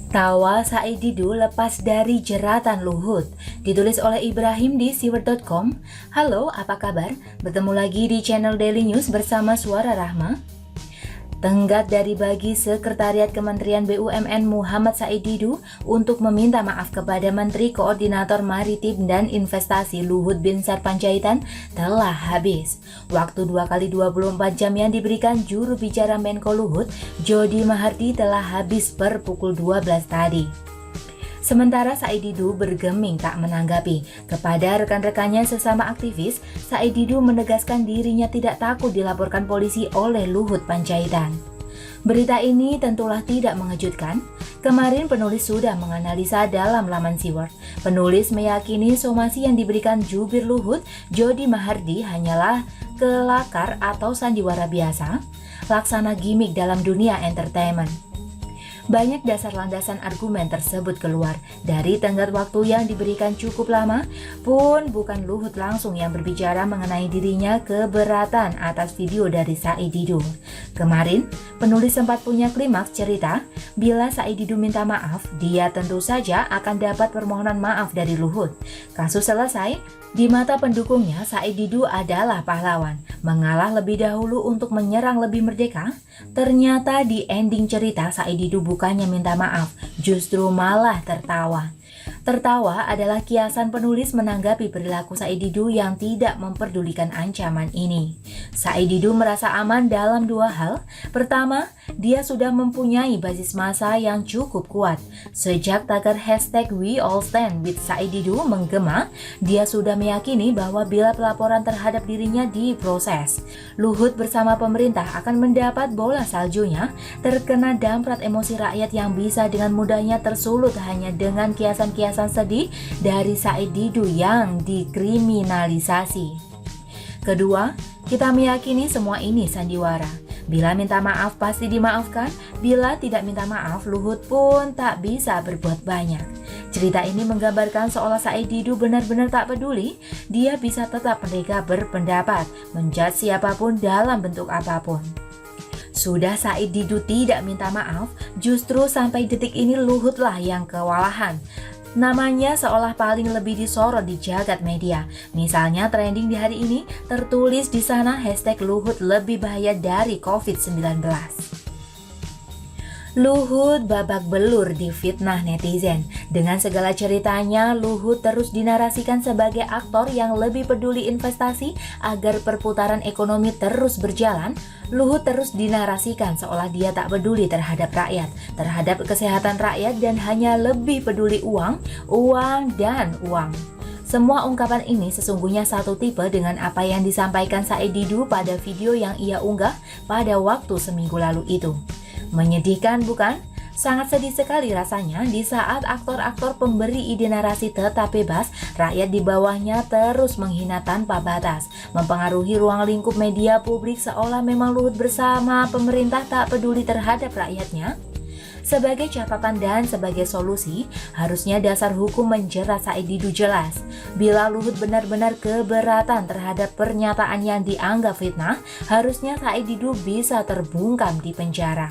Tawa Said Didu lepas dari jeratan Luhut. Ditulis oleh Ibrahim di siwert.com. Halo, apa kabar? Bertemu lagi di channel Daily News bersama Suara Rahma. Tenggat dari bagi Sekretariat Kementerian BUMN Muhammad Said Didu untuk meminta maaf kepada Menteri Koordinator Maritim dan Investasi Luhut Binsar Panjaitan telah habis. Waktu 2 kali 24 jam yang diberikan juru bicara Menko Luhut, Jody Mahardi, telah habis per pukul 12 tadi. Sementara Said Didu bergeming tak menanggapi. Kepada rekan-rekannya sesama aktivis, Said Didu menegaskan dirinya tidak takut dilaporkan polisi oleh Luhut Panjaitan. Berita ini tentulah tidak mengejutkan. Kemarin penulis sudah menganalisa dalam laman Siwert. Penulis meyakini somasi yang diberikan jubir Luhut, Jody Mahardi, hanyalah kelakar atau sandiwara biasa, laksana gimmick dalam dunia entertainment. Banyak dasar landasan argumen tersebut keluar dari tenggat waktu yang diberikan cukup lama, pun bukan Luhut langsung yang berbicara mengenai dirinya keberatan atas video dari Said Didu. Kemarin, penulis sempat punya klimaks cerita, bila Said Didu minta maaf, dia tentu saja akan dapat permohonan maaf dari Luhut. Kasus selesai, di mata pendukungnya Said Didu adalah pahlawan, mengalah lebih dahulu untuk menyerang lebih merdeka. Ternyata di ending cerita Said Didu bukannya minta maaf, justru malah tertawa. Tertawa adalah kiasan penulis menanggapi perilaku Said Didu yang tidak memperdulikan ancaman ini. Said Didu merasa aman dalam dua hal. Pertama, dia sudah mempunyai basis massa yang cukup kuat. Sejak tagar hashtag We All Stand with Said Didu menggema, dia sudah meyakini bahwa bila pelaporan terhadap dirinya diproses, Luhut bersama pemerintah akan mendapat bola saljunya, terkena damprat emosi rakyat yang bisa dengan mudahnya tersulut hanya dengan kiasan-kiasan sedih dari Said Didu yang dikriminalisasi. Kedua, kita meyakini semua ini sandiwara. Bila minta maaf pasti dimaafkan, bila tidak minta maaf Luhut pun tak bisa berbuat banyak. Cerita ini menggambarkan seolah Said Didu benar-benar tak peduli, dia bisa tetap merdeka berpendapat, menjudge siapapun dalam bentuk apapun. Sudah Said Didu tidak minta maaf, justru sampai detik ini Luhutlah yang kewalahan. Namanya seolah paling lebih disorot di jagat media. Misalnya trending di hari ini tertulis di sana hashtag Luhut lebih bahaya dari COVID-19. Luhut babak belur di fitnah netizen. Dengan segala ceritanya, Luhut terus dinarasikan sebagai aktor yang lebih peduli investasi agar perputaran ekonomi terus berjalan. Luhut terus dinarasikan seolah dia tak peduli terhadap rakyat, terhadap kesehatan rakyat, dan hanya lebih peduli uang, dan uang. Semua ungkapan ini sesungguhnya satu tipe dengan apa yang disampaikan Said Didu pada video yang ia unggah pada waktu seminggu lalu itu. Menyedihkan bukan? Sangat sedih sekali rasanya di saat aktor-aktor pemberi ide narasi tetap bebas, rakyat di bawahnya terus menghina tanpa batas, mempengaruhi ruang lingkup media publik seolah memang Luhut bersama pemerintah tak peduli terhadap rakyatnya. Sebagai catatan dan sebagai solusi, harusnya dasar hukum menjerat Said Didu jelas. Bila Luhut benar-benar keberatan terhadap pernyataan yang dianggap fitnah, harusnya Said Didu bisa terbungkam di penjara.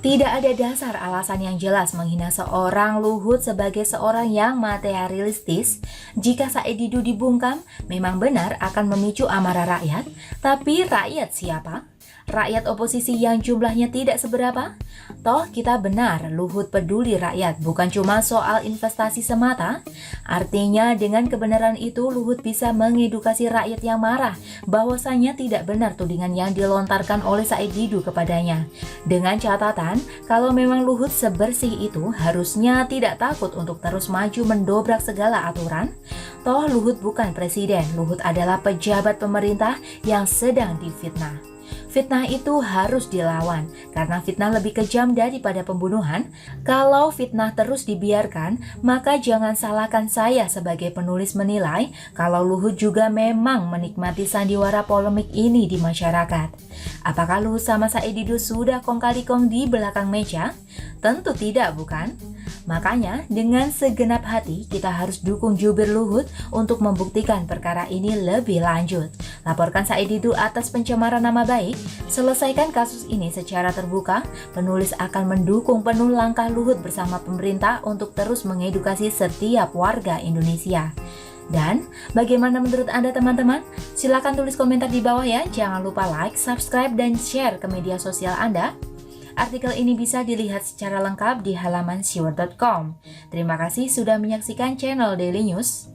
Tidak ada dasar alasan yang jelas menghina seorang Luhut sebagai seorang yang materialistis. Jika Said Didu dibungkam, memang benar akan memicu amarah rakyat. Tapi rakyat siapa? Rakyat oposisi yang jumlahnya tidak seberapa? Toh kita benar, Luhut peduli rakyat, bukan cuma soal investasi semata. Artinya dengan kebenaran itu Luhut bisa mengedukasi rakyat yang marah bahwasanya tidak benar tudingan yang dilontarkan oleh Said Didu kepadanya. Dengan catatan, kalau memang Luhut sebersih itu, harusnya tidak takut untuk terus maju mendobrak segala aturan. Toh Luhut bukan presiden, Luhut adalah pejabat pemerintah yang sedang difitnah. Fitnah itu harus dilawan, karena fitnah lebih kejam daripada pembunuhan. Kalau fitnah terus dibiarkan, maka jangan salahkan saya sebagai penulis menilai kalau Luhut juga memang menikmati sandiwara polemik ini di masyarakat. Apakah Luhut sama Said Didu sudah kong kali kong di belakang meja? Tentu tidak, bukan? Makanya dengan segenap hati kita harus dukung jubir Luhut untuk membuktikan perkara ini lebih lanjut. Laporkan Said Didu atas pencemaran nama baik. Selesaikan kasus ini secara terbuka. Penulis akan mendukung penuh langkah Luhut bersama pemerintah untuk terus mengedukasi setiap warga Indonesia. Dan bagaimana menurut Anda teman-teman? Silahkan tulis komentar di bawah ya. Jangan lupa like, subscribe, dan share ke media sosial Anda. Artikel ini bisa dilihat secara lengkap di halaman siwar.com. Terima kasih sudah menyaksikan channel Daily News.